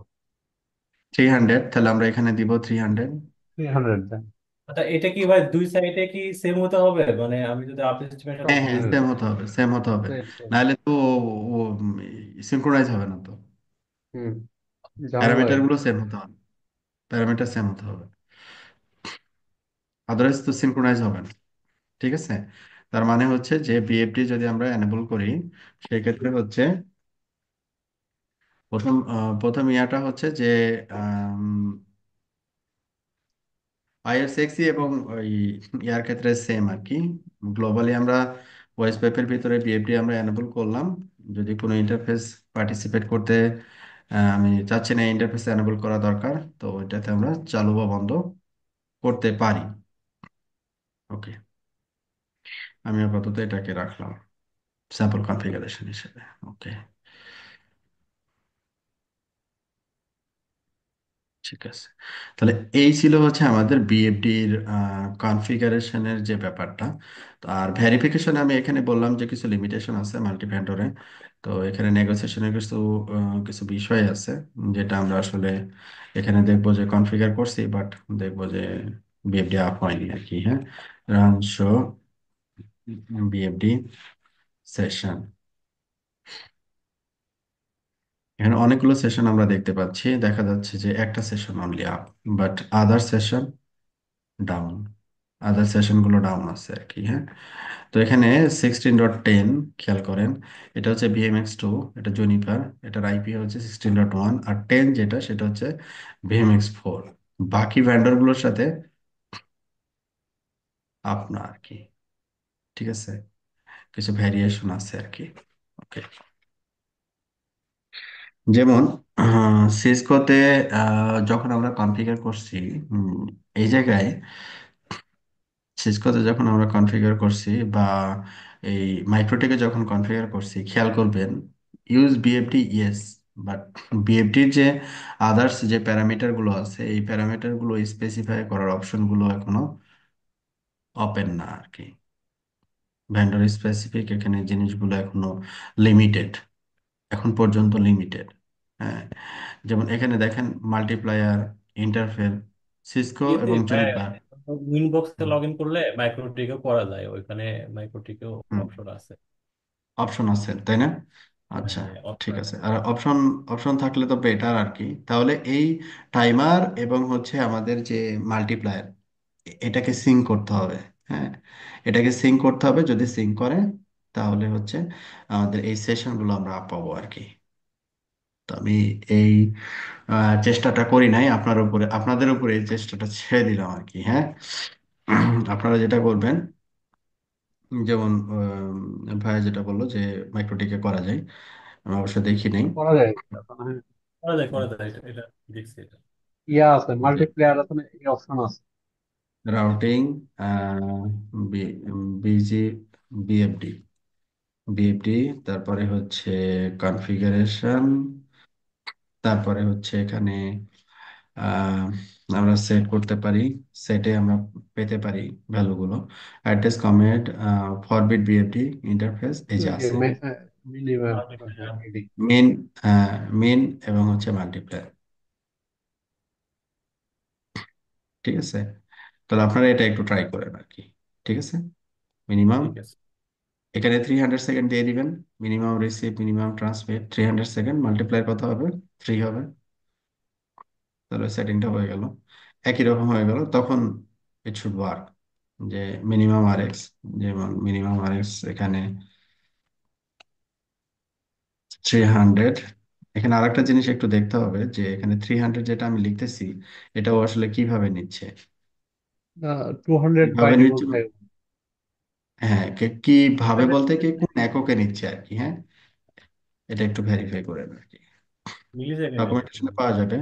300, তাহলে আমরা এখানে দিব 300। 300 দেন। আচ্ছা, এটা কি ভাই দুই সাইডে কি সেম হতে হবে? মানে আমি যদি আপনি স্টিমের সাথে হ্যাঁ সব হ্যাঁ, হ্যাঁ, সেম হতে হবে, সেম হতে হবে, সেম সেম। নাহলে তো ও সিনক্রোনাইজ হবে না তো। হুম, ঝামেলা প্যারামিটার হয়ে গুলো যায়। সেম হতে হবে, প্যারামিটার সেম হতে হবে, আদারওয়াইজ তো সিনক্রোনাইজ হবে না। ঠিক আছে, তার মানে হচ্ছে যে বিএফডি যদি আমরা এনেবল করি, সেক্ষেত্রে হচ্ছে প্রথম ইয়াটা হচ্ছে যে আইআরসিএক্সি এবং ওই ইয়ার ক্ষেত্রে সেম আর কি। গ্লোবালি আমরা ওয়েস্ট পেপের ভিতরে বিএফডি আমরা এনেবল করলাম, যদি কোনো ইন্টারফেস পার্টিসিপেট করতে আমি চাচ্ছি না ইন্টারফেস এনেবল করা দরকার, তো ওইটাতে আমরা চালু বা বন্ধ করতে পারি। ওকে, আমি আপাতত এটাকে রাখলাম স্যাম্পল কনফিগারেশন হিসেবে। ওকে, ঠিক আছে। তাহলে এই ছিল হচ্ছে আমাদের বিএফডির কনফিগারেশনের যে ব্যাপারটা। তো আর ভেরিফিকেশনে আমি এখানে বললাম যে কিছু লিমিটেশন আছে মাল্টি ভেন্ডরে। তো এখানে নেগোসিয়েশনের কিছু বিষয় আছে, যেটা আমরা আসলে এখানে দেখবো যে কনফিগার করছি, বাট দেখবো যে বিএফডি আপ হয়নি আর কি, হ্যাঁ। রান শো বিএফডি সেশন, এখানে অনেকগুলো সেশন আমরা দেখতে পাচ্ছি, দেখা যাচ্ছে যে একটা session only up, but other session down, other session গুলো ডাউন আছে আর কি, হ্যাঁ। তো এখানে 16.10 খেয়াল করেন, এটা হচ্ছে BMX2, এটা জুনিপার, এটার আইপি হচ্ছে 16.1, আর 10 যেটা সেটা হচ্ছে BMX4। বাকি ভ্যান্ডার গুলোর সাথে আপনার আর কি, ঠিক আছে, কিছু ভ্যারিয়েশন আছে আর কি। ওকে, যেমন সিসকোতে যখন আমরা কনফিগার করছি, উম, এই জায়গায় সিসকোতে যখন আমরা কনফিগার করছি বা এই মাইক্রোটেকে যখন কনফিগার করছি, খেয়াল করবেন ইউজ বিএফডি ইয়েস, বাট বিএফডির যে আদার্স যে প্যারামিটার গুলো আছে এই প্যারামিটার গুলো স্পেসিফাই করার অপশন গুলো এখনো ওপেন না আর কি। ভেন্ডর স্পেসিফিক এখানে জিনিসগুলো এখনো লিমিটেড, এখন পর্যন্ত লিমিটেড, হ্যাঁ। যেমন এখানে দেখেন মাল্টিপ্লায়ার, ইন্টারফেল, সিসকো ইয়েতে এবং জুনিপার। উইনবক্সে লগ ইন করলে মাইক্রোটিকেও করা যায়, ওইখানে মাইক্রোটিকেও অপশন আছে। অপশন আছে তাই না? আচ্ছা, হ্যাঁ, ঠিক অপশন আছে। আর অপশন অপশন থাকলে তো বেটার আর কি। তাহলে এই টাইমার এবং হচ্ছে আমাদের যে মাল্টিপ্লায়ার, এটাকে সিঙ্ক করতে হবে, হ্যাঁ। এটাকে সিঙ্ক করতে হবে, যদি সিঙ্ক করে তাহলে হচ্ছে আমাদের এই সেশনগুলো আমরা পাবো আর কি। তো আমি এই চেষ্টাটা করি নাই, আপনাদের উপরে এই চেষ্টাটা ছেড়ে দিলাম আর কি, হ্যাঁ। আপনারা যেটা করবেন, যেমন ভাইয়া যেটা বললো যে মাইক্রোটিকে করা যায়, আমি অবশ্য দেখি নাই। করা যায় এটা তো, হ্যাঁ। করা যায় এটা এটা দেখছি এটা। ইয়া আছে, মাল্টিপ্লেয়ার আছে না, এই অপশন আছে। রাউটিং, বিজি, বিএফডি, বিএফডি, তারপরে হচ্ছে কনফিগারেশন, তারপরে হচ্ছে এখানে আহ, আমরা সেট করতে পারি, সেটে আমরা পেতে পারি ভ্যালুগুলো, address, comment, forbid, BFD interface, এই যে ওই যে আছে মিনিমাম, মাল্টিপ্লেয়ার। মেন, মেন এবং হচ্ছে মাল্টিপ্লায়ার। ঠিক আছে, তাহলে আপনারা এটা একটু ট্রাই করেন আর কি। ঠিক আছে, মিনিমাম ঠিক আছে। এখানে 300 সেকেন্ড দিয়ে দিবেন। Minimum receive, minimum transmit 300 second, multiplier কত হবে? 3 হবে। তাহলে সেটিংটা হয়ে গেল, একই রকম হয়ে গেল। তখন ইট শুড ওয়ার্ক, যে মিনিমাম আর এক্স, যেমন মিনিমাম আর এক্স এখানে 300। এখানে আরেকটা জিনিস একটু দেখতে হবে, যে এখানে 300 যেটা আমি লিখতেছি, এটাও আসলে কিভাবে নিচ্ছে, 200 বাই কিভাবে নিচ্ছে। ডিফল্ট থাকে। হ্যাঁ, কিভাবে এখানে বলতে কি কোন এককে নিচ্ছে আর কি। হ্যাঁ, এটা একটু ভেরিফাই করেন আর কি। মিলি সেকেন্ডে নিচ্ছে। ডকুমেন্টেশনে পাওয়া যাবে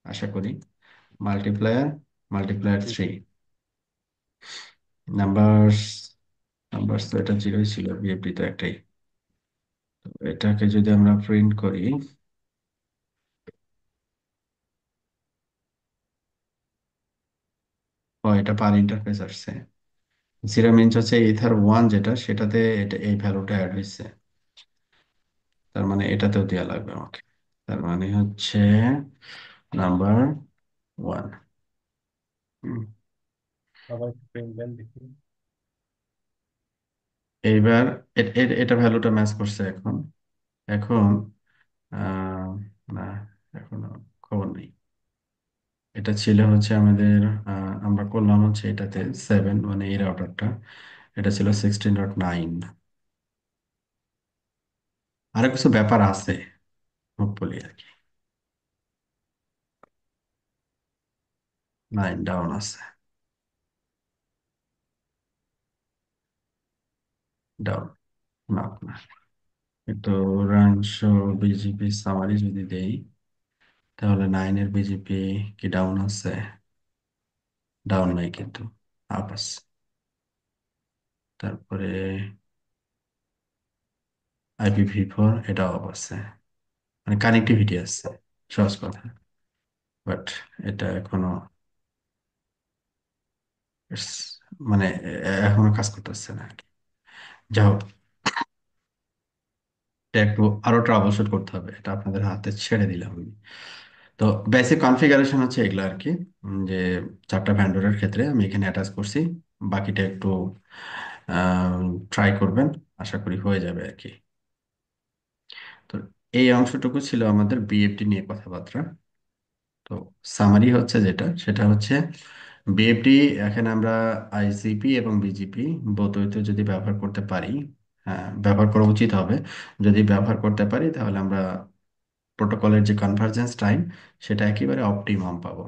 আশা করি। মাল্টিপ্লায়ার, মাল্টিপ্লায়ার হুম। 3, নাম্বারস, নাম্বারস তো এটা জিরোই ছিল, বিএফডি তো একটাই। তো এটাকে যদি আমরা প্রিন্ট করি, ও এটা পার ইন্টারফেস আসছে। জিরো মিনস হচ্ছে ইথার 1 যেটা, সেটাতে এটা এই ভ্যালুটা অ্যাড হয়েছে, তার মানে এটাতেও দেওয়া লাগবে আমাকে। তার মানে হচ্ছে নাম্বার 1। সবাই প্রিন্ট দেন দেখি। এইবার এটা ভ্যালুটা ম্যাচ করছে এখন। এখন আহ, না, এখনো খবর নেই। এটা ছিল হচ্ছে আমাদের, আমরা করলাম হচ্ছে এটাতে 7, মানে এই রাউটারটা, এটা ছিল 16.9। আরো কিছু ব্যাপার আছে, হোপফুলি আর কি। 9 ডাউন আছে, ডাউন, না না, কিন্তু রান শো বিজিপি সামারি যদি দেই, তাহলে 9-এর বিজিপি কি ডাউন আছে? ডাউন নাই কিন্তু, আপ আছে। তারপরে IPv4, এটাও আপ আছে, মানে কানেক্টিভিটি আছে, সহজ কথা। বাট এটা এখনো it's- মানে এখনো কাজ করতেছে না আর কি। যাই হোক, এটা একটু আরো ট্রাবল শুট করতে হবে, এটা আপনাদের হাতে ছেড়ে দিলাম আমি। তো বেসিক কনফিগারেশন হচ্ছে এগুলো আর কি, যে 4টা ভ্যান্ডরের ক্ষেত্রে আমি এখানে অ্যাটাচ করছি। বাকিটা একটু ট্রাই করবেন, আশা করি হয়ে যাবে আর কি। তো এই অংশটুকু ছিল আমাদের বিএফডি নিয়ে কথাবার্তা। তো সামারি হচ্ছে যেটা, সেটা হচ্ছে বিএফডি, এখানে আমরা আইসিপি এবং বিজিপি বোথ যদি ব্যবহার করতে পারি, হ্যাঁ ব্যবহার করা উচিত হবে। যদি ব্যবহার করতে পারি তাহলে আমরা প্রোটোকলের যে কনভার্জেন্স টাইম, সেটা একেবারে অপটিমাম পাবো।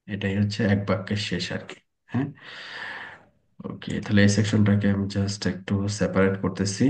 এটাই হচ্ছে এক বাক্যের শেষ আর কি। হ্যাঁ, ওকে, তাহলে এই সেকশনটাকে আমি জাস্ট একটু সেপারেট করতেছি।